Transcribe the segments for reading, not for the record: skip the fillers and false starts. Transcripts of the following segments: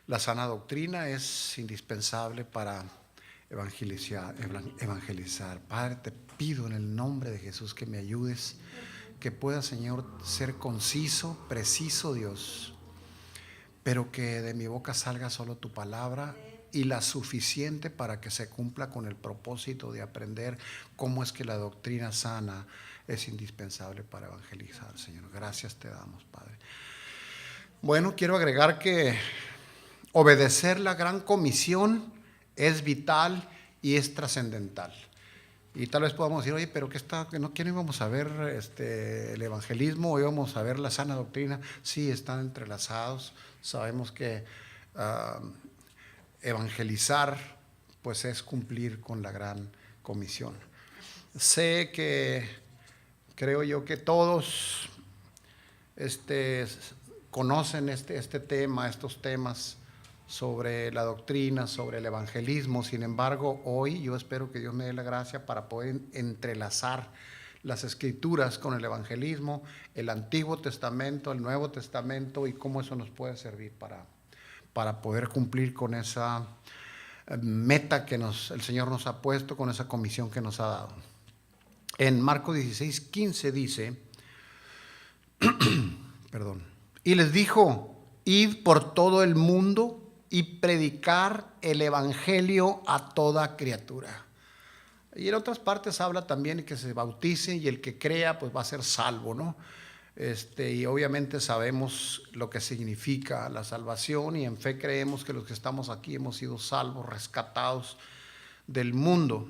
La sana doctrina es indispensable para evangelizar. Padre, te pido en el nombre de Jesús que me ayudes, que pueda, Señor, ser conciso, preciso, Dios, pero que de mi boca salga solo tu palabra y la suficiente para que se cumpla con el propósito de aprender cómo es que la doctrina sana es indispensable para evangelizar. Señor, gracias te damos, Padre. Bueno, quiero agregar que obedecer la gran comisión es vital y es trascendental. Y tal vez podamos decir, oye, pero ¿qué no íbamos a ver el evangelismo o íbamos a ver la sana doctrina? Sí, están entrelazados. Sabemos que evangelizar pues es cumplir con la gran comisión. Sé que, creo yo que todos conocen este tema, estos temas sobre la doctrina, sobre el evangelismo. Sin embargo, hoy yo espero que Dios me dé la gracia para poder entrelazar las escrituras con el evangelismo, el Antiguo Testamento, el Nuevo Testamento, y cómo eso nos puede servir para poder cumplir con esa meta que el Señor nos ha puesto, con esa comisión que nos ha dado. En Marcos 16:15 dice, y les dijo, id por todo el mundo y predicar el evangelio a toda criatura. Y en otras partes habla también de que se bautice y el que crea pues va a ser salvo, ¿no? Y obviamente sabemos lo que significa la salvación, y en fe creemos que los que estamos aquí hemos sido salvos, rescatados del mundo.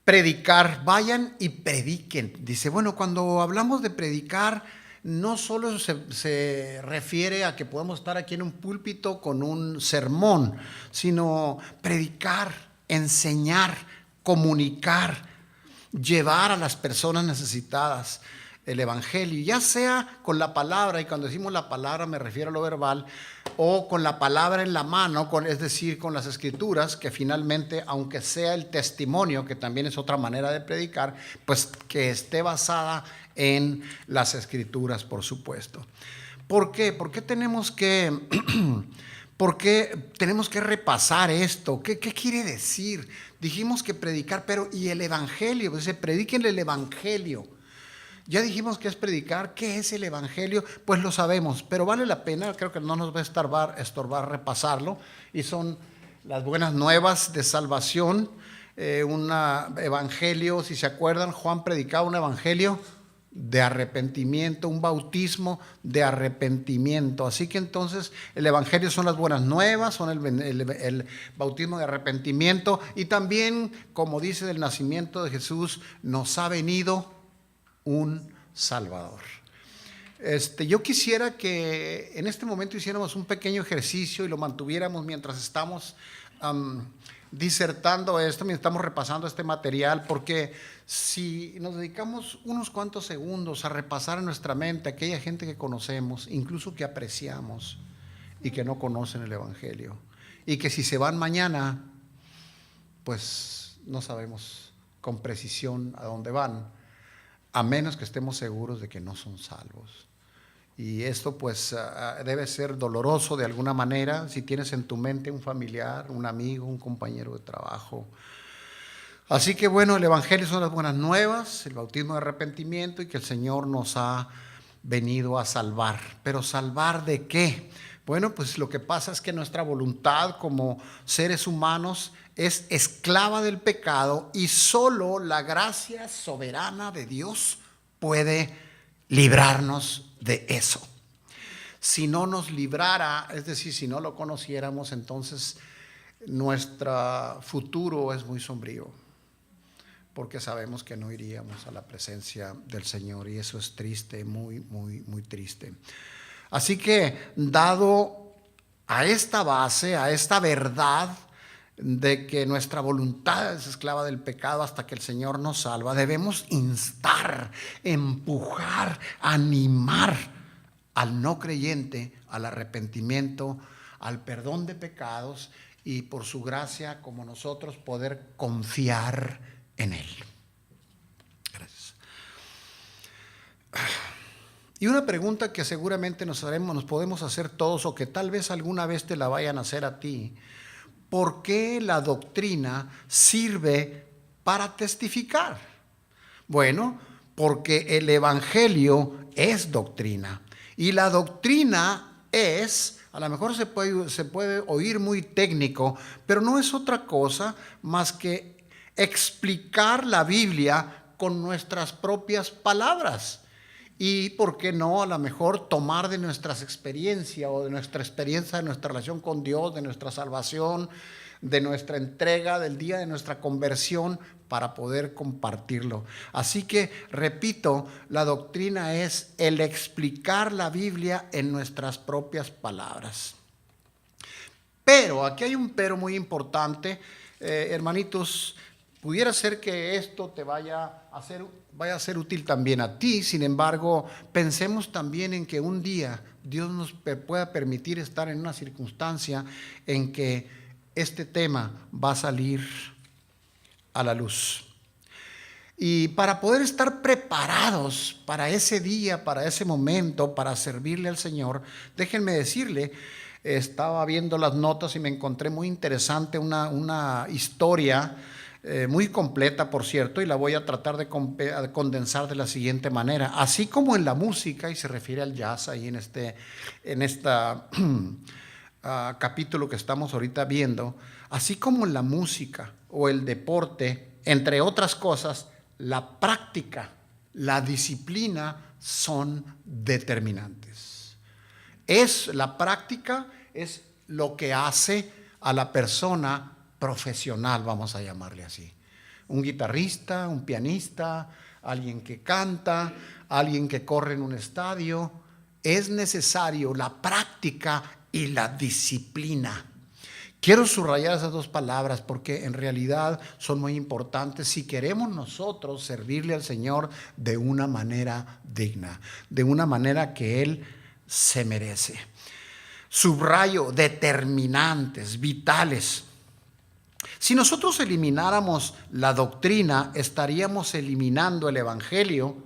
Predicar, vayan y prediquen. Dice, bueno, cuando hablamos de predicar, no solo se refiere a que podemos estar aquí en un púlpito con un sermón, sino predicar, enseñar, comunicar, llevar a las personas necesitadas el evangelio, ya sea con la palabra, y cuando decimos la palabra me refiero a lo verbal, o con la palabra en la mano, es decir, con las escrituras, que finalmente, aunque sea el testimonio, que también es otra manera de predicar, pues que esté basada en las escrituras, por supuesto. ¿Por qué? ¿Por qué tenemos que repasar esto? ¿Qué quiere decir? Dijimos que predicar, pero ¿y el evangelio? Dice, prediquen el evangelio. Ya dijimos que es predicar. ¿Qué es el evangelio? Pues lo sabemos, pero vale la pena, creo que no nos va a estorbar repasarlo, y son las buenas nuevas de salvación. Un evangelio, si se acuerdan, Juan predicaba un evangelio de arrepentimiento, un bautismo de arrepentimiento. Así que entonces el evangelio son las buenas nuevas, son el bautismo de arrepentimiento, y también, como dice del nacimiento de Jesús, nos ha venido un Salvador. Yo quisiera que en este momento hiciéramos un pequeño ejercicio y lo mantuviéramos mientras estamos disertando esto, mientras estamos repasando este material, porque si nos dedicamos unos cuantos segundos a repasar en nuestra mente aquella gente que conocemos, incluso que apreciamos, y que no conocen el evangelio, y que si se van mañana, pues no sabemos con precisión a dónde van, a menos que estemos seguros de que no son salvos. Y esto pues debe ser doloroso de alguna manera si tienes en tu mente un familiar, un amigo, un compañero de trabajo. Así que bueno, el evangelio son las buenas nuevas, el bautismo de arrepentimiento, y que el Señor nos ha venido a salvar. ¿Pero salvar de qué? Bueno, pues lo que pasa es que nuestra voluntad como seres humanos es esclava del pecado, y solo la gracia soberana de Dios puede librarnos de eso. Si no nos librara, es decir, si no lo conociéramos, entonces nuestro futuro es muy sombrío, porque sabemos que no iríamos a la presencia del Señor, y eso es triste, muy, muy, muy triste. Así que, dado a esta base, a esta verdad de que nuestra voluntad es esclava del pecado hasta que el Señor nos salva, debemos instar, empujar, animar al no creyente al arrepentimiento, al perdón de pecados, y por su gracia, como nosotros, poder confiar en Él. Gracias. Y una pregunta que seguramente nos podemos hacer todos, o que tal vez alguna vez te la vayan a hacer a ti: ¿por qué la doctrina sirve para testificar? Bueno, porque el evangelio es doctrina. Y la doctrina es, a lo mejor se puede oír muy técnico, pero no es otra cosa más que explicar la Biblia con nuestras propias palabras. Y por qué no, a lo mejor tomar de nuestras experiencias, o de nuestra experiencia, de nuestra relación con Dios, de nuestra salvación, de nuestra entrega, del día de nuestra conversión, para poder compartirlo. Así que, repito, la doctrina es el explicar la Biblia en nuestras propias palabras. Pero, aquí hay un pero muy importante, hermanitos. Pudiera ser que esto te vaya a ser útil también a ti. Sin embargo, pensemos también en que un día Dios nos pueda permitir estar en una circunstancia en que este tema va a salir a la luz. Y para poder estar preparados para ese día, para ese momento, para servirle al Señor, déjenme decirle, estaba viendo las notas y me encontré muy interesante una historia muy completa, por cierto, y la voy a tratar de condensar de la siguiente manera. Así como en la música, y se refiere al jazz ahí en esta capítulo que estamos ahorita viendo, así como en la música o el deporte, entre otras cosas, la práctica, la disciplina son determinantes. La práctica es lo que hace a la persona profesional, vamos a llamarle así. Un guitarrista, un pianista, alguien que canta, alguien que corre en un estadio. Es necesario la práctica y la disciplina. Quiero subrayar esas dos palabras porque en realidad son muy importantes si queremos nosotros servirle al Señor de una manera digna, de una manera que Él se merece. Subrayo: determinantes, vitales. Si nosotros elimináramos la doctrina, estaríamos eliminando el evangelio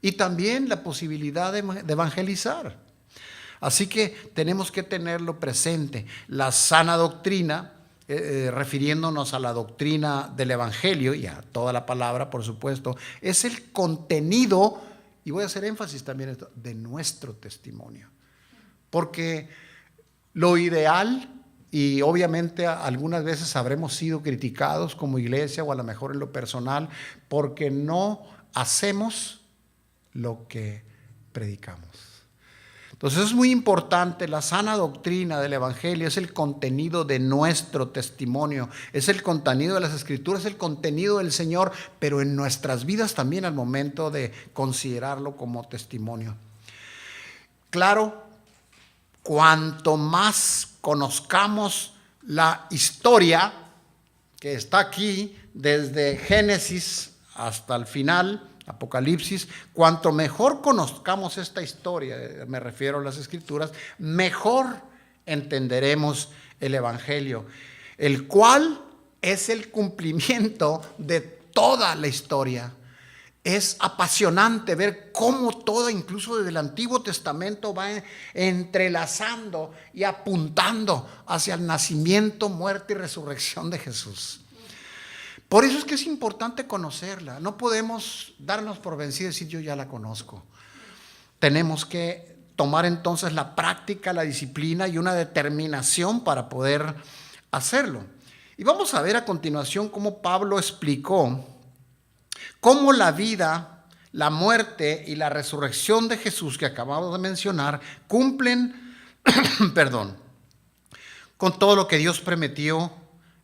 y también la posibilidad de evangelizar. Así que tenemos que tenerlo presente. La sana doctrina, refiriéndonos a la doctrina del evangelio y a toda la palabra, por supuesto, es el contenido, y voy a hacer énfasis también en esto, de nuestro testimonio. Porque lo ideal, y obviamente algunas veces habremos sido criticados como iglesia, o a lo mejor en lo personal, porque no hacemos lo que predicamos. Entonces es muy importante. La sana doctrina del evangelio es el contenido de nuestro testimonio, es el contenido de las escrituras, es el contenido del Señor, pero en nuestras vidas también al momento de considerarlo como testimonio. Claro, cuanto más conozcamos la historia que está aquí, desde Génesis hasta el final, Apocalipsis, cuanto mejor conozcamos esta historia, me refiero a las escrituras, mejor entenderemos el evangelio, el cual es el cumplimiento de toda la historia. Es apasionante ver cómo todo, incluso desde el Antiguo Testamento, va entrelazando y apuntando hacia el nacimiento, muerte y resurrección de Jesús. Por eso es que es importante conocerla. No podemos darnos por vencidos y decir yo ya la conozco. Tenemos que tomar entonces la práctica, la disciplina y una determinación para poder hacerlo. Y vamos a ver a continuación cómo Pablo explicó cómo la vida, la muerte y la resurrección de Jesús que acabamos de mencionar cumplen con todo lo que Dios prometió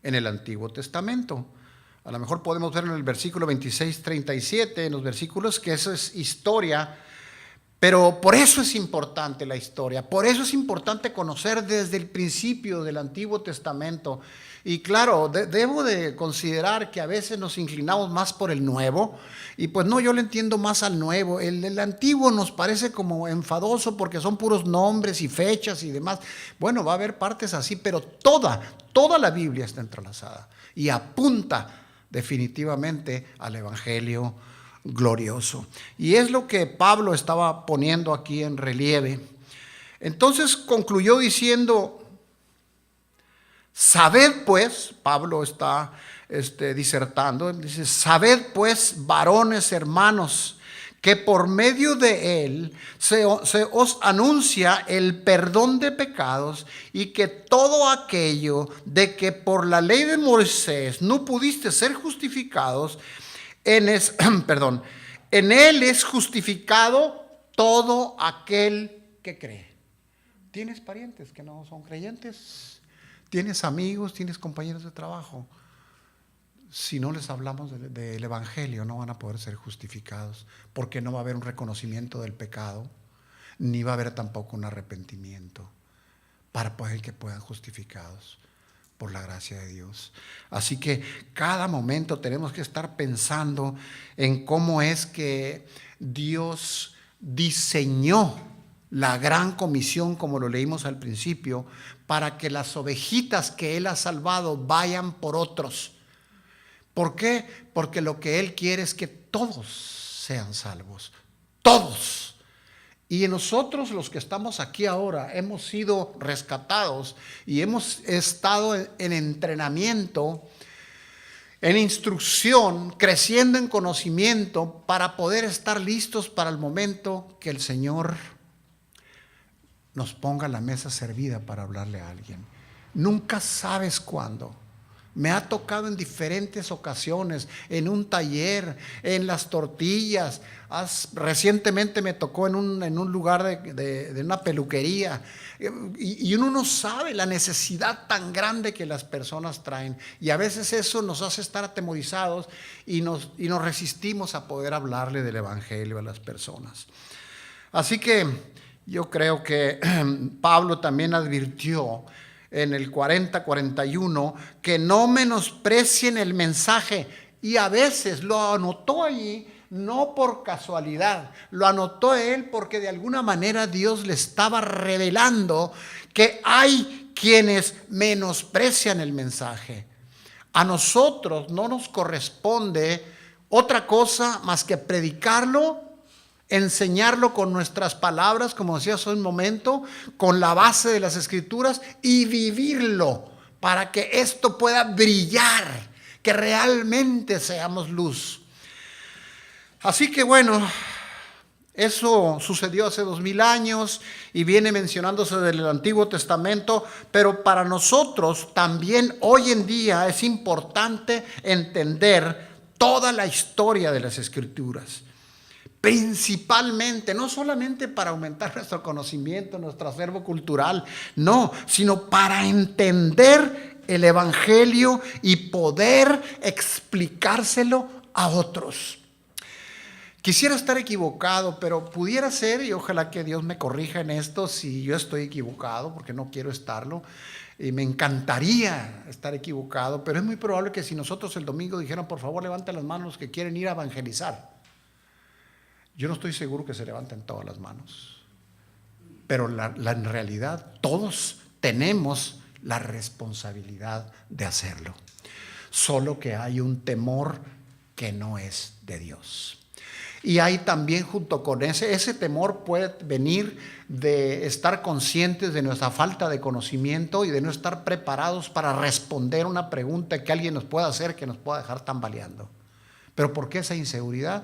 en el Antiguo Testamento. A lo mejor podemos ver en el versículo 26, 37, en los versículos, que eso es historia, pero por eso es importante la historia, por eso es importante conocer desde el principio del Antiguo Testamento. Y claro, debo de considerar que a veces nos inclinamos más por el nuevo, y pues no, yo le entiendo más al nuevo. El antiguo nos parece como enfadoso porque son puros nombres y fechas y demás. Bueno, va a haber partes así, pero toda la Biblia está entrelazada y apunta definitivamente al evangelio glorioso. Y es lo que Pablo estaba poniendo aquí en relieve. Entonces concluyó diciendo: sabed pues, Pablo está disertando, dice: sabed pues, varones hermanos, que por medio de él se os anuncia el perdón de pecados, y que todo aquello de que por la ley de Moisés no pudiste ser justificados, en él es justificado todo aquel que cree. ¿Tienes parientes que no son creyentes? ¿Tienes amigos? ¿Tienes compañeros de trabajo? Si no les hablamos del Evangelio, no van a poder ser justificados, porque no va a haber un reconocimiento del pecado, ni va a haber tampoco un arrepentimiento para poder que puedan justificados por la gracia de Dios. Así que cada momento tenemos que estar pensando en cómo es que Dios diseñó la gran comisión, como lo leímos al principio, para que las ovejitas que Él ha salvado vayan por otros. ¿Por qué? Porque lo que Él quiere es que todos sean salvos, todos. Y nosotros, los que estamos aquí ahora, hemos sido rescatados y hemos estado en entrenamiento, en instrucción, creciendo en conocimiento, para poder estar listos para el momento que el Señor nos ponga la mesa servida para hablarle a alguien. Nunca sabes cuándo. Me ha tocado en diferentes ocasiones, en un taller, en las tortillas. Recientemente me tocó en un lugar de una peluquería. Y uno no sabe la necesidad tan grande que las personas traen. Y a veces eso nos hace estar atemorizados y nos resistimos a poder hablarle del Evangelio a las personas. Así que yo creo que Pablo también advirtió en el 40-41 que no menosprecien el mensaje, y a veces lo anotó allí no por casualidad, lo anotó él porque de alguna manera Dios le estaba revelando que hay quienes menosprecian el mensaje. A nosotros no nos corresponde otra cosa más que predicarlo, enseñarlo con nuestras palabras, como decía hace un momento, con la base de las Escrituras, y vivirlo para que esto pueda brillar, que realmente seamos luz. Así que bueno, eso sucedió hace 2000 años y viene mencionándose del Antiguo Testamento, pero para nosotros también hoy en día es importante entender toda la historia de las Escrituras. Principalmente, no solamente para aumentar nuestro conocimiento, nuestro acervo cultural, no, sino para entender el Evangelio y poder explicárselo a otros. Quisiera estar equivocado, pero pudiera ser, y ojalá que Dios me corrija en esto si yo estoy equivocado, porque no quiero estarlo. Y me encantaría estar equivocado, pero es muy probable que si nosotros el domingo dijeran: por favor, levanten las manos los que quieren ir a evangelizar. Yo no estoy seguro que se levanten todas las manos, pero en realidad todos tenemos la responsabilidad de hacerlo. Solo que hay un temor que no es de Dios. Y hay también, junto con ese temor puede venir de estar conscientes de nuestra falta de conocimiento y de no estar preparados para responder una pregunta que alguien nos pueda hacer, que nos pueda dejar tambaleando. ¿Pero por qué esa inseguridad?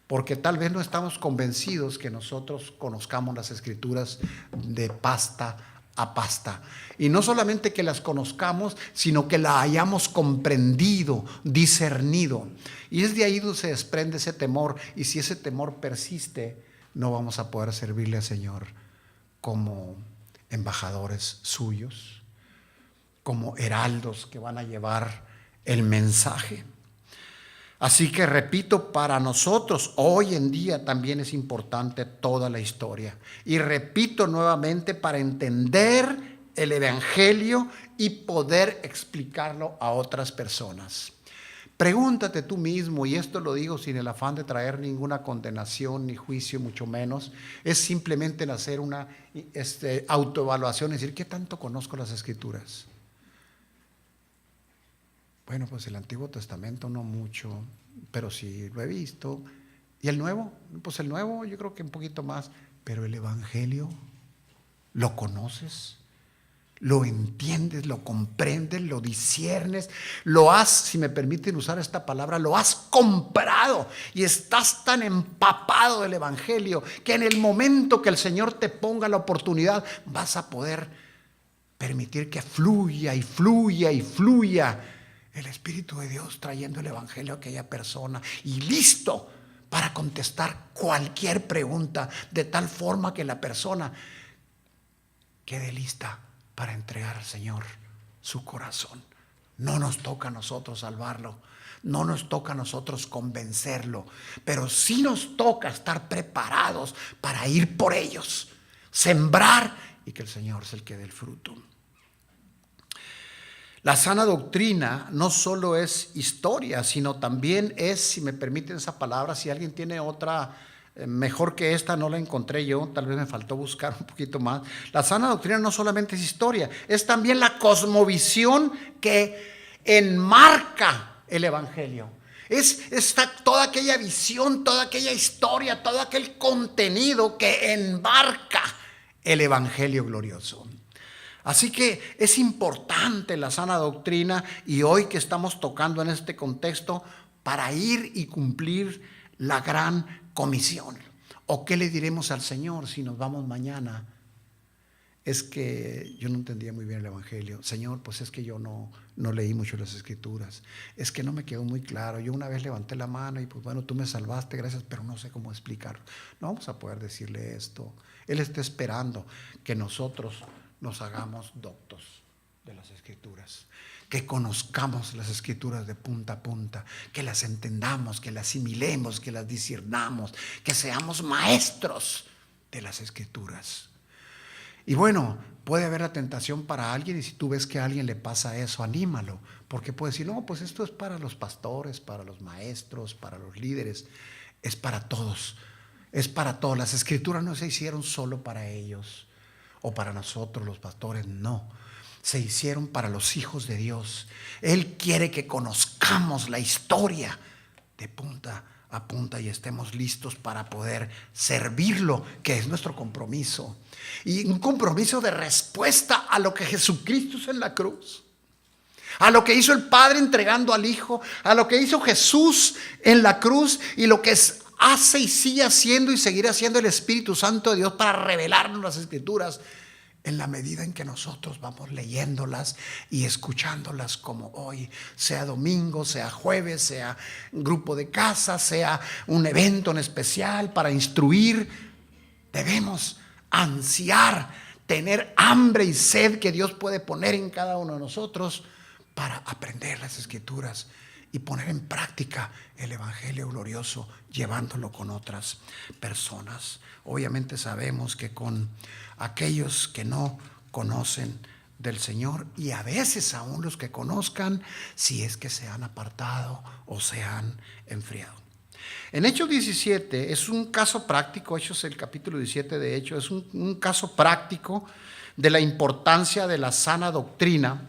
Porque tal vez no estamos convencidos que nosotros conozcamos las Escrituras de pasta a pasta. Y no solamente que las conozcamos, sino que la hayamos comprendido, discernido. Y es de ahí donde se desprende ese temor. Y si ese temor persiste, no vamos a poder servirle al Señor como embajadores suyos, como heraldos que van a llevar el mensaje. Así que repito, para nosotros hoy en día también es importante toda la historia. Y repito nuevamente, para entender el Evangelio y poder explicarlo a otras personas. Pregúntate tú mismo, y esto lo digo sin el afán de traer ninguna condenación ni juicio, mucho menos, es simplemente en hacer una autoevaluación, es decir, ¿qué tanto conozco las Escrituras? Bueno, pues el Antiguo Testamento no mucho, pero sí lo he visto. ¿Y el nuevo? Pues el nuevo yo creo que un poquito más. Pero el evangelio, ¿lo conoces? ¿Lo entiendes? ¿Lo comprendes? ¿Lo disciernes? ¿Lo has, si me permiten usar esta palabra, lo has comprado? Y estás tan empapado del evangelio que en el momento que el Señor te ponga la oportunidad vas a poder permitir que fluya y fluya y fluya el Espíritu de Dios trayendo el evangelio a aquella persona y listo para contestar cualquier pregunta, de tal forma que la persona quede lista para entregar al Señor su corazón. No nos toca a nosotros salvarlo, no nos toca a nosotros convencerlo, pero sí nos toca estar preparados para ir por ellos, sembrar y que el Señor es el que dé el fruto. La sana doctrina no solo es historia, sino también es, si me permiten esa palabra, si alguien tiene otra mejor que esta, no la encontré yo, tal vez me faltó buscar un poquito más. La sana doctrina no solamente es historia, es también la cosmovisión que enmarca el evangelio. Está toda aquella visión, toda aquella historia, todo aquel contenido que enmarca el evangelio glorioso. Así que es importante la sana doctrina y hoy que estamos tocando en este contexto para ir y cumplir la gran comisión. ¿O qué le diremos al Señor si nos vamos mañana? Es que yo no entendía muy bien el evangelio. Señor, pues es que yo no leí mucho las escrituras. Es que no me quedó muy claro. Yo una vez levanté la mano y pues bueno, tú me salvaste, gracias, pero no sé cómo explicarlo. No vamos a poder decirle esto. Él está esperando que nosotros nos hagamos doctos de las escrituras, que conozcamos las escrituras de punta a punta, que las entendamos, que las asimilemos, que las discernamos, que seamos maestros de las escrituras. Y bueno, puede haber la tentación para alguien y si tú ves que a alguien le pasa eso, anímalo, porque puede decir, no, pues esto es para los pastores, para los maestros, para los líderes, es para todos, es para todos. Las escrituras no se hicieron solo para ellos o para nosotros los pastores, no, se hicieron para los hijos de Dios. Él quiere que conozcamos la historia de punta a punta y estemos listos para poder servirlo, que es nuestro compromiso, y un compromiso de respuesta a lo que Jesucristo hizo en la cruz, a lo que hizo el Padre entregando al Hijo, a lo que hizo Jesús en la cruz y lo que hace y sigue haciendo y seguirá haciendo el Espíritu Santo de Dios para revelarnos las Escrituras en la medida en que nosotros vamos leyéndolas y escuchándolas, como hoy, sea domingo, sea jueves, sea un grupo de casa, sea un evento en especial para instruir. Debemos ansiar, tener hambre y sed que Dios puede poner en cada uno de nosotros para aprender las Escrituras y poner en práctica el evangelio glorioso, llevándolo con otras personas. Obviamente sabemos que con aquellos que no conocen del Señor, y a veces aún los que conozcan, si es que se han apartado o se han enfriado. En Hechos 17 es un caso práctico, Hechos el capítulo 17 de Hechos, es un caso práctico de la importancia de la sana doctrina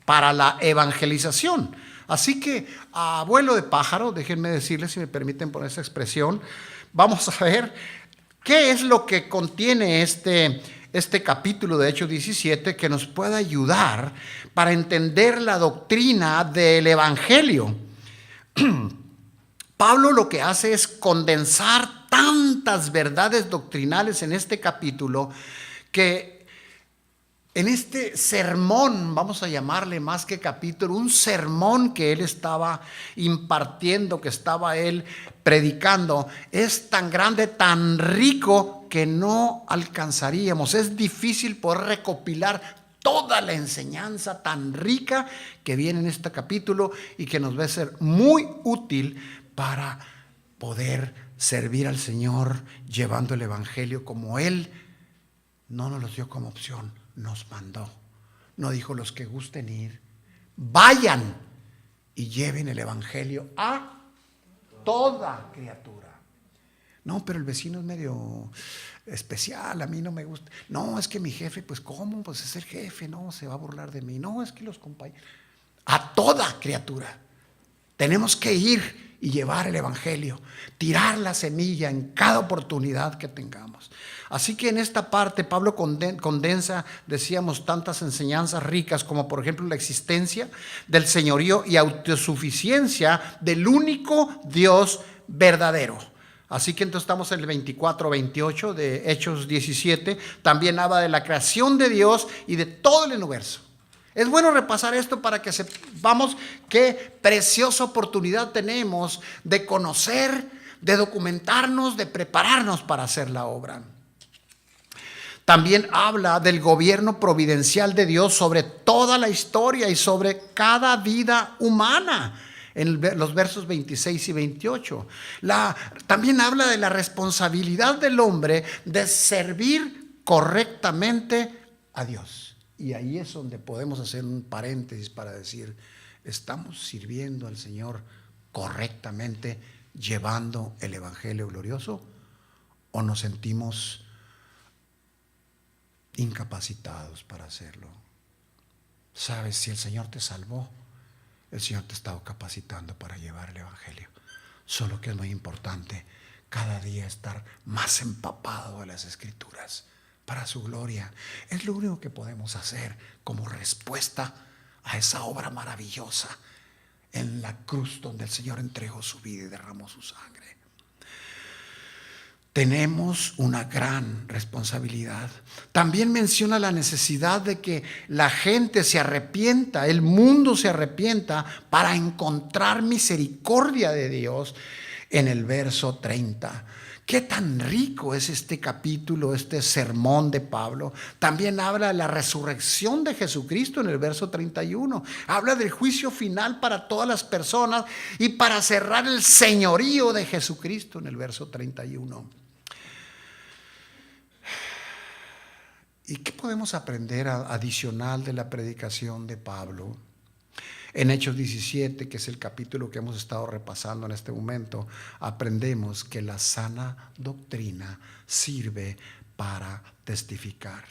para la evangelización. Así que a vuelo de pájaro, déjenme decirles, si me permiten poner esa expresión, vamos a ver qué es lo que contiene este capítulo de Hechos 17 que nos pueda ayudar para entender la doctrina del evangelio. Pablo lo que hace es condensar tantas verdades doctrinales en este capítulo que en este sermón, vamos a llamarle más que capítulo, un sermón que él estaba impartiendo, que estaba él predicando, es tan grande, tan rico que no alcanzaríamos. Es difícil poder recopilar toda la enseñanza tan rica que viene en este capítulo y que nos va a ser muy útil para poder servir al Señor llevando el evangelio como Él no nos los dio como opción, nos mandó. No dijo: los que gusten ir, vayan y lleven el evangelio a toda criatura. No, pero el vecino es medio especial, a mí no me gusta. No, es que mi jefe, pues ¿cómo? Pues es el jefe, no, se va a burlar de mí. No, es que los compañeros, a toda criatura. Tenemos que ir y llevar el evangelio, tirar la semilla en cada oportunidad que tengamos. Así que en esta parte Pablo condensa, decíamos, tantas enseñanzas ricas como por ejemplo la existencia del señorío y autosuficiencia del único Dios verdadero. Así que entonces estamos en el 24-28 de Hechos 17. También habla de la creación de Dios y de todo el universo. Es bueno repasar esto para que sepamos qué preciosa oportunidad tenemos de conocer, de documentarnos, de prepararnos para hacer la obra. También habla del gobierno providencial de Dios sobre toda la historia y sobre cada vida humana, en los versos 26 y 28. También habla de la responsabilidad del hombre de servir correctamente a Dios. Y ahí es donde podemos hacer un paréntesis para decir, ¿estamos sirviendo al Señor correctamente, llevando el evangelio glorioso? ¿O nos sentimos incapacitados para hacerlo? Sabes, si el Señor te salvó, el Señor te está capacitando para llevar el evangelio. Solo que es muy importante cada día estar más empapado de las Escrituras para su gloria. Es lo único que podemos hacer como respuesta a esa obra maravillosa en la cruz donde el Señor entregó su vida y derramó su sangre. Tenemos una gran responsabilidad. También menciona la necesidad de que la gente se arrepienta, el mundo se arrepienta para encontrar misericordia de Dios en el verso 30. Qué tan rico es este capítulo, este sermón de Pablo. También habla de la resurrección de Jesucristo en el verso 31. Habla del juicio final para todas las personas y para cerrar el señorío de Jesucristo en el verso 31. ¿Y qué podemos aprender adicional de la predicación de Pablo? En Hechos 17, que es el capítulo que hemos estado repasando en este momento, aprendemos que la sana doctrina sirve para testificar.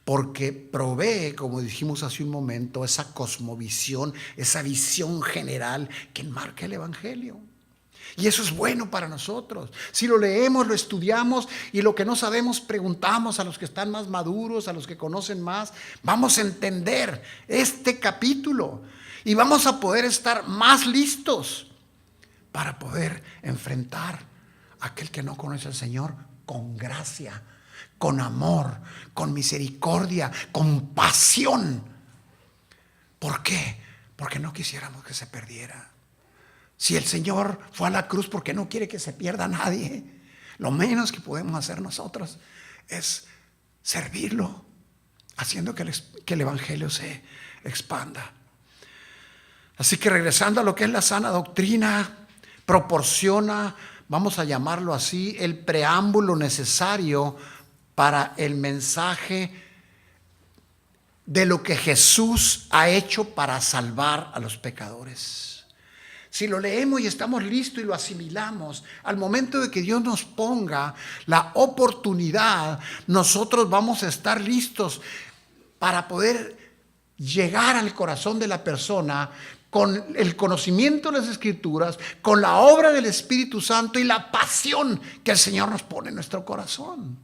Porque provee, como dijimos hace un momento, esa cosmovisión, esa visión general que enmarca el evangelio. Y eso es bueno para nosotros. Si lo leemos, lo estudiamos y lo que no sabemos preguntamos a los que están más maduros, a los que conocen más, vamos a entender este capítulo y vamos a poder estar más listos para poder enfrentar a aquel que no conoce al Señor con gracia, con amor, con misericordia, con pasión. ¿Por qué? Porque no quisiéramos que se perdiera. Si el Señor fue a la cruz porque no quiere que se pierda nadie, lo menos que podemos hacer nosotros es servirlo, haciendo que el evangelio se expanda. Así que regresando a lo que es la sana doctrina, proporciona, vamos a llamarlo así, el preámbulo necesario para el mensaje de lo que Jesús ha hecho para salvar a los pecadores. Si lo leemos y estamos listos y lo asimilamos, al momento de que Dios nos ponga la oportunidad, nosotros vamos a estar listos para poder llegar al corazón de la persona con el conocimiento de las Escrituras, con la obra del Espíritu Santo y la pasión que el Señor nos pone en nuestro corazón.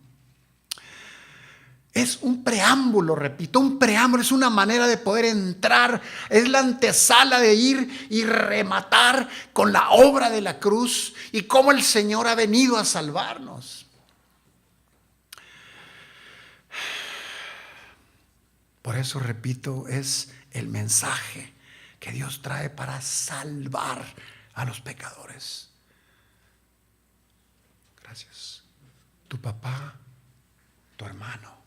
Es un preámbulo, repito, un preámbulo, es una manera de poder entrar, es la antesala de ir y rematar con la obra de la cruz y cómo el Señor ha venido a salvarnos. Por eso, repito, es el mensaje que Dios trae para salvar a los pecadores. Gracias. Tu papá, tu hermano,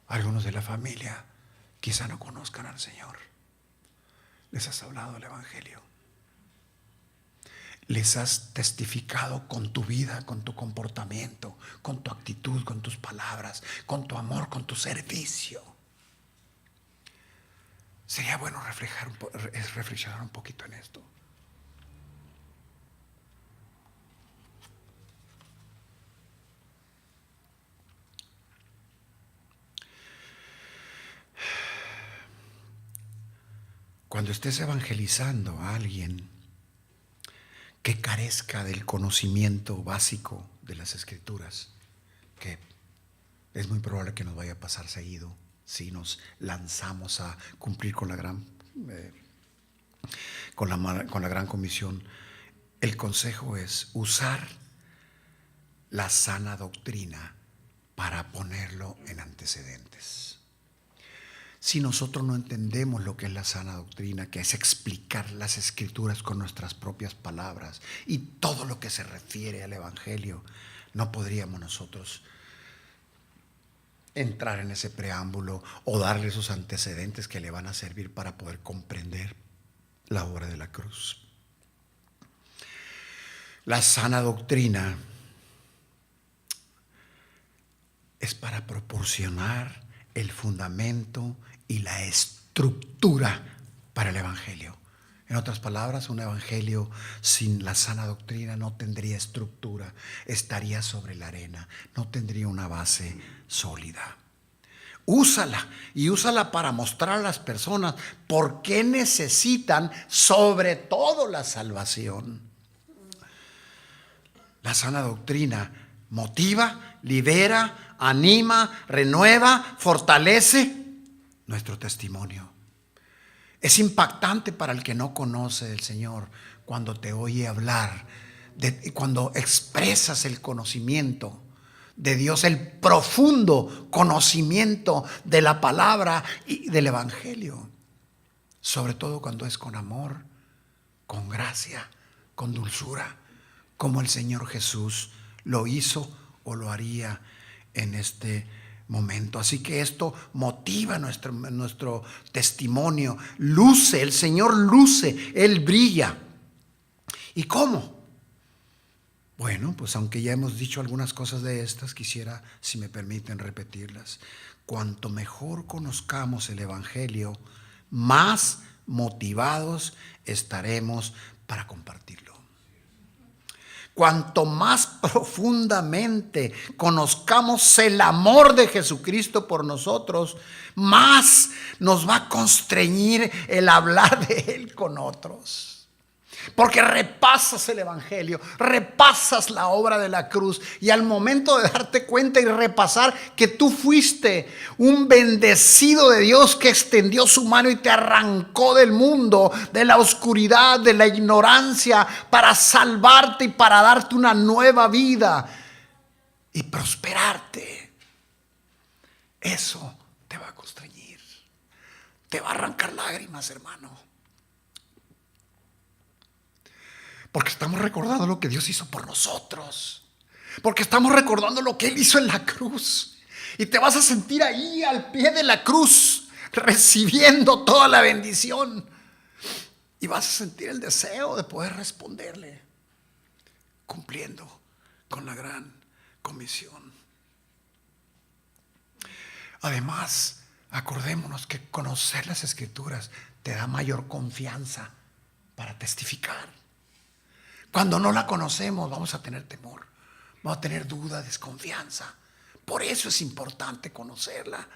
algunos de la familia quizá no conozcan al Señor. Les has hablado del evangelio. Les has testificado con tu vida, con tu comportamiento, con tu actitud, con tus palabras, con tu amor, con tu servicio. Sería bueno reflexionar un poquito en esto. Cuando estés evangelizando a alguien, que carezca del conocimiento básico de las Escrituras, que es muy probable que nos vaya a pasar seguido si nos lanzamos a cumplir con la gran comisión. El consejo es usar la sana doctrina para ponerlo en antecedentes. Si nosotros no entendemos lo que es la sana doctrina, que es explicar las Escrituras con nuestras propias palabras y todo lo que se refiere al Evangelio, no podríamos nosotros entrar en ese preámbulo o darle esos antecedentes que le van a servir para poder comprender la obra de la cruz. La sana doctrina es para proporcionar el fundamento y la estructura para el Evangelio. En otras palabras, un Evangelio sin la sana doctrina no tendría estructura, estaría sobre la arena, no tendría una base sólida. Úsala y úsala para mostrar a las personas por qué necesitan sobre todo la salvación. La sana doctrina motiva, libera, anima, renueva, fortalece nuestro testimonio. Es impactante para el que no conoce del Señor cuando te oye hablar, cuando expresas el conocimiento de Dios, el profundo conocimiento de la palabra y del Evangelio. Sobre todo cuando es con amor, con gracia, con dulzura, como el Señor Jesús lo hizo o lo haría en este momento. Así que esto motiva nuestro testimonio. Luce, el Señor luce, Él brilla. ¿Y cómo? Bueno, pues aunque ya hemos dicho algunas cosas de estas, quisiera, si me permiten, repetirlas. Cuanto mejor conozcamos el Evangelio, más motivados estaremos para compartirlo. Cuanto más profundamente conozcamos el amor de Jesucristo por nosotros, más nos va a constreñir el hablar de Él con otros. Porque repasas el Evangelio, repasas la obra de la cruz y al momento de darte cuenta y repasar que tú fuiste un bendecido de Dios que extendió su mano y te arrancó del mundo, de la oscuridad, de la ignorancia, para salvarte y para darte una nueva vida y prosperarte. Eso te va a constreñir, te va a arrancar lágrimas, hermano. Porque estamos recordando lo que Dios hizo por nosotros. Porque estamos recordando lo que Él hizo en la cruz. Y te vas a sentir ahí al pie de la cruz, recibiendo toda la bendición. Y vas a sentir el deseo de poder responderle, cumpliendo con la gran comisión. Además, acordémonos que conocer las Escrituras te da mayor confianza para testificar. Cuando no la conocemos vamos a tener temor, vamos a tener duda, desconfianza. Por eso es importante conocerla,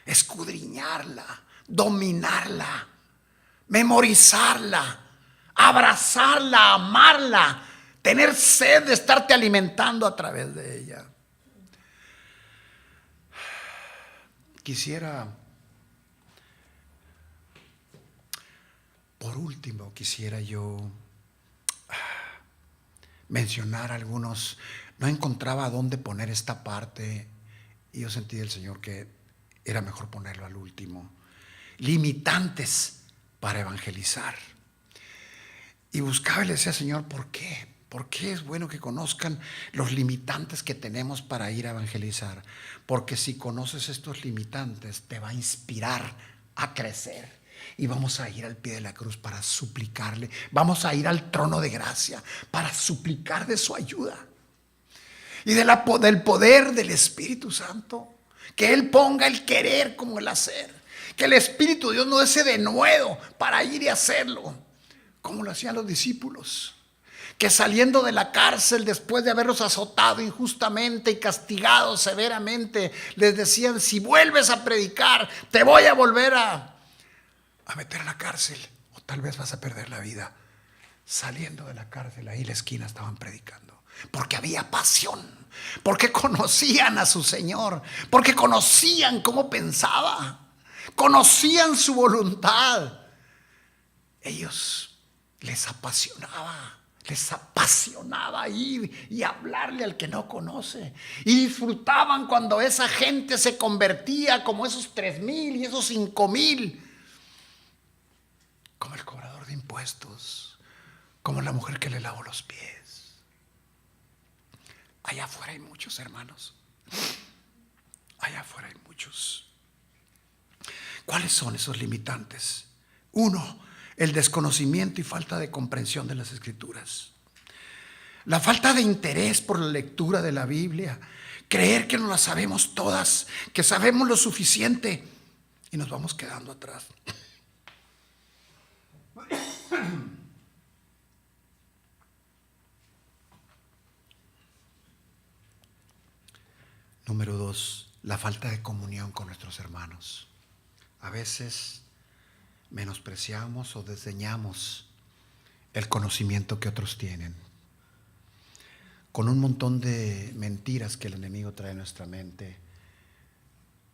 escudriñarla, dominarla, memorizarla, abrazarla, amarla, tener sed de estarte alimentando a través de ella. Por último, quisiera yo mencionar algunos. No encontraba dónde poner esta parte y yo sentí del Señor que era mejor ponerlo al último. Limitantes para evangelizar. Y buscaba y le decía, Señor, ¿por qué? ¿Por qué es bueno que conozcan los limitantes que tenemos para ir a evangelizar? Porque si conoces estos limitantes te va a inspirar a crecer. Y vamos a ir al pie de la cruz para suplicarle. Vamos a ir al trono de gracia para suplicar de su ayuda. Y del poder del Espíritu Santo. Que Él ponga el querer como el hacer. Que el Espíritu de Dios no dé de nuevo para ir y hacerlo. Como lo hacían los discípulos. Que saliendo de la cárcel después de haberlos azotado injustamente y castigado severamente, les decían, si vuelves a predicar, te voy a volver a meter a la cárcel o tal vez vas a perder la vida. saliendo de la cárcel, ahí en la esquina estaban predicando. Porque había pasión, porque conocían a su Señor, porque conocían cómo pensaba, conocían su voluntad. Ellos les apasionaba ir y hablarle al que no conoce. Y disfrutaban cuando esa gente se convertía, como esos 3,000 y esos 5,000, como el cobrador de impuestos, como la mujer que le lavó los pies. Allá afuera hay muchos, hermanos. Allá afuera hay muchos. ¿Cuáles son esos limitantes? Uno, el desconocimiento y falta de comprensión de las Escrituras. La falta de interés por la lectura de la Biblia. Creer que no las sabemos todas, que sabemos lo suficiente y nos vamos quedando atrás. Número 2, la falta de comunión con nuestros hermanos. A veces menospreciamos o desdeñamos el conocimiento que otros tienen, con un montón de mentiras que el enemigo trae a nuestra mente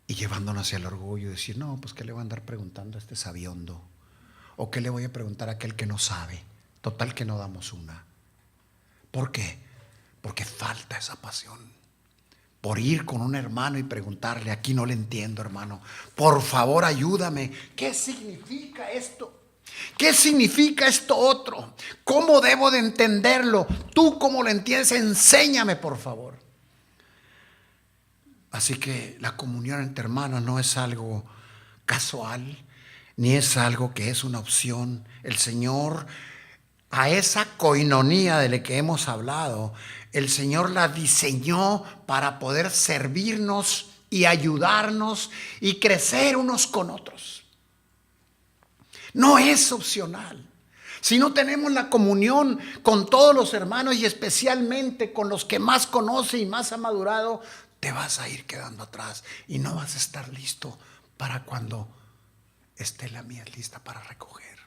y llevándonos hacia el orgullo y decir, no, pues ¿qué le voy a andar preguntando a este sabiondo? ¿O qué le voy a preguntar a aquel que no sabe? Total que no damos una. ¿Por qué? Porque falta esa pasión. Por ir con un hermano y preguntarle, aquí no le entiendo, hermano, por favor ayúdame. ¿Qué significa esto? ¿Qué significa esto otro? ¿Cómo debo de entenderlo? ¿Tú cómo lo entiendes? Enséñame, por favor. Así que la comunión entre hermanos no es algo casual, ni es algo que es una opción. El Señor, a esa coinonía de la que hemos hablado, el Señor la diseñó para poder servirnos y ayudarnos y crecer unos con otros. No es opcional. Si no tenemos la comunión con todos los hermanos y especialmente con los que más conoce y más ha madurado, te vas a ir quedando atrás y no vas a estar listo para cuando esté la mía lista para recoger.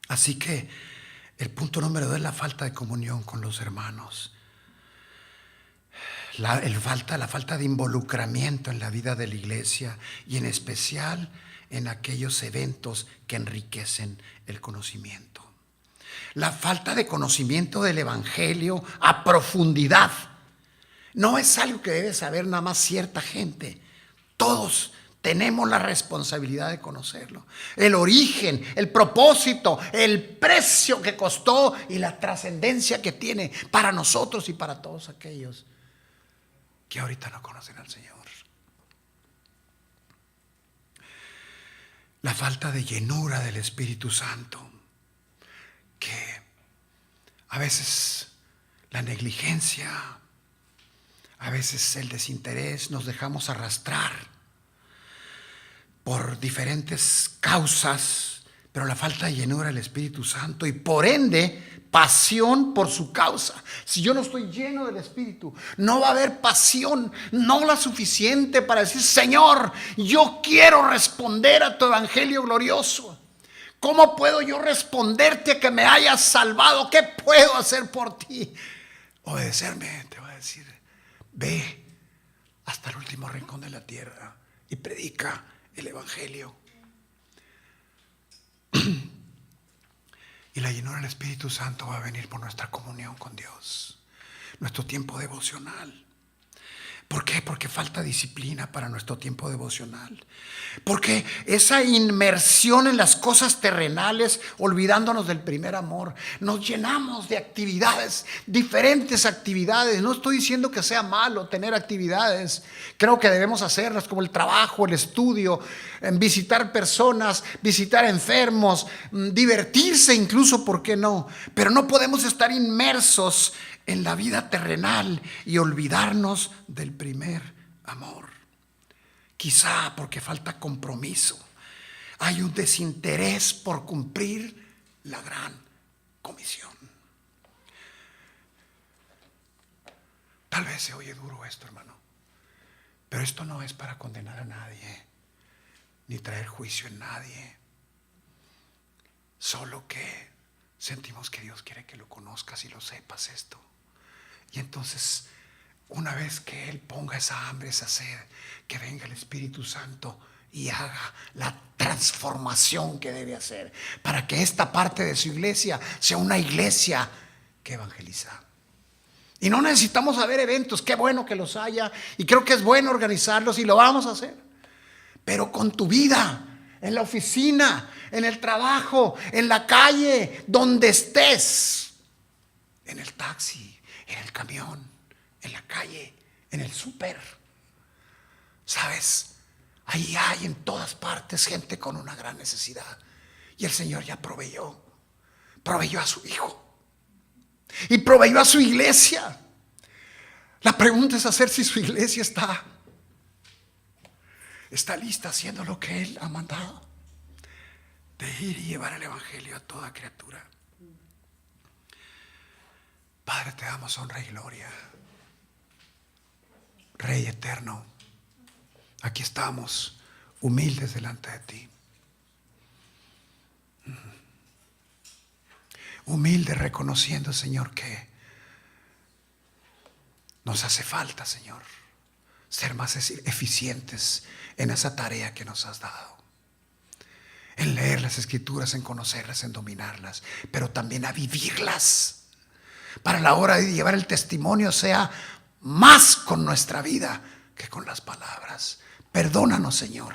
Así que el punto número 2 es la falta de comunión con los hermanos. La falta de involucramiento en la vida de la iglesia y en especial en aquellos eventos que enriquecen el conocimiento. La falta de conocimiento del evangelio a profundidad no es algo que debe saber nada más cierta gente. Todos tenemos la responsabilidad de conocerlo. El origen, el propósito, el precio que costó y la trascendencia que tiene para nosotros y para todos aquellos que ahorita no conocen al Señor. La falta de llenura del Espíritu Santo, que a veces la negligencia, a veces el desinterés, nos dejamos arrastrar por diferentes causas, pero la falta de llenura del Espíritu Santo y por ende pasión por su causa. Si yo no estoy lleno del Espíritu, no va a haber pasión, no la suficiente para decir, Señor, yo quiero responder a tu evangelio glorioso. ¿Cómo puedo yo responderte a que me hayas salvado? ¿Qué puedo hacer por ti? Obedecerme, te va a decir, ve hasta el último rincón de la tierra y predica el evangelio. Y la llenura del Espíritu Santo va a venir por nuestra comunión con Dios, nuestro tiempo devocional. ¿Por qué? Porque falta disciplina para nuestro tiempo devocional. Porque esa inmersión en las cosas terrenales, olvidándonos del primer amor, nos llenamos de actividades, diferentes actividades. No estoy diciendo que sea malo tener actividades. Creo que debemos hacerlas, como el trabajo, el estudio, visitar personas, visitar enfermos, divertirse incluso, ¿por qué no? Pero no podemos estar inmersos en la vida terrenal y olvidarnos del primer amor. Quizá porque falta compromiso. Hay un desinterés por cumplir la gran comisión. Tal vez se oye duro esto, hermano, pero esto no es para condenar a nadie, ni traer juicio en nadie. Solo que sentimos que Dios quiere que lo conozcas y lo sepas esto. Y entonces, una vez que Él ponga esa hambre, esa sed, que venga el Espíritu Santo y haga la transformación que debe hacer para que esta parte de su iglesia sea una iglesia que evangeliza. Y no necesitamos haber eventos, qué bueno que los haya, y creo que es bueno organizarlos y lo vamos a hacer. Pero con tu vida, en la oficina, en el trabajo, en la calle, donde estés, en el taxi, en el camión, en la calle, en el súper. ¿Sabes? Ahí hay en todas partes gente con una gran necesidad. Y el Señor ya proveyó a su Hijo. Y proveyó a su iglesia. La pregunta es hacer si su iglesia está lista haciendo lo que Él ha mandado. De ir y llevar el evangelio a toda criatura. Padre, te damos honra y gloria. Rey eterno, aquí estamos humildes delante de ti. Humildes reconociendo, Señor, que nos hace falta, Señor, ser más eficientes en esa tarea que nos has dado. En leer las Escrituras, en conocerlas, en dominarlas, pero también a vivirlas. Para la hora de llevar el testimonio sea más con nuestra vida que con las palabras. Perdónanos, Señor,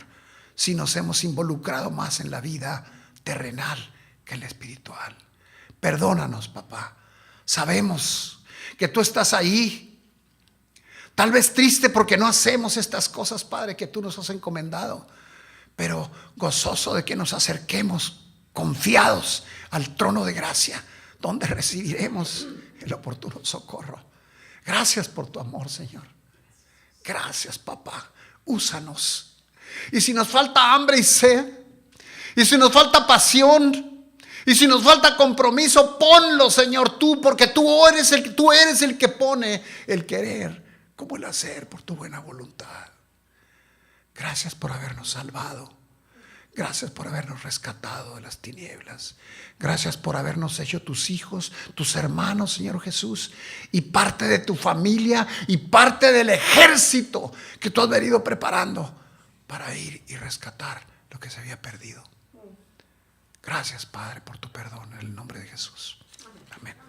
si nos hemos involucrado más en la vida terrenal que en la espiritual. Perdónanos, papá. Sabemos que tú estás ahí. Tal vez triste porque no hacemos estas cosas, Padre, que tú nos has encomendado. Pero gozoso de que nos acerquemos confiados al trono de gracia, donde recibiremos el oportuno socorro. Gracias por tu amor, Señor. Gracias, papá. Úsanos. Y si nos falta hambre y sed, y si nos falta pasión, y si nos falta compromiso, ponlo, Señor, tú, porque tú eres el que pone el querer como el hacer por tu buena voluntad. Gracias por habernos salvado. Gracias por habernos rescatado de las tinieblas. Gracias por habernos hecho tus hijos, tus hermanos, Señor Jesús, y parte de tu familia y parte del ejército que tú has venido preparando para ir y rescatar lo que se había perdido. Gracias, Padre, por tu perdón en el nombre de Jesús. Amén.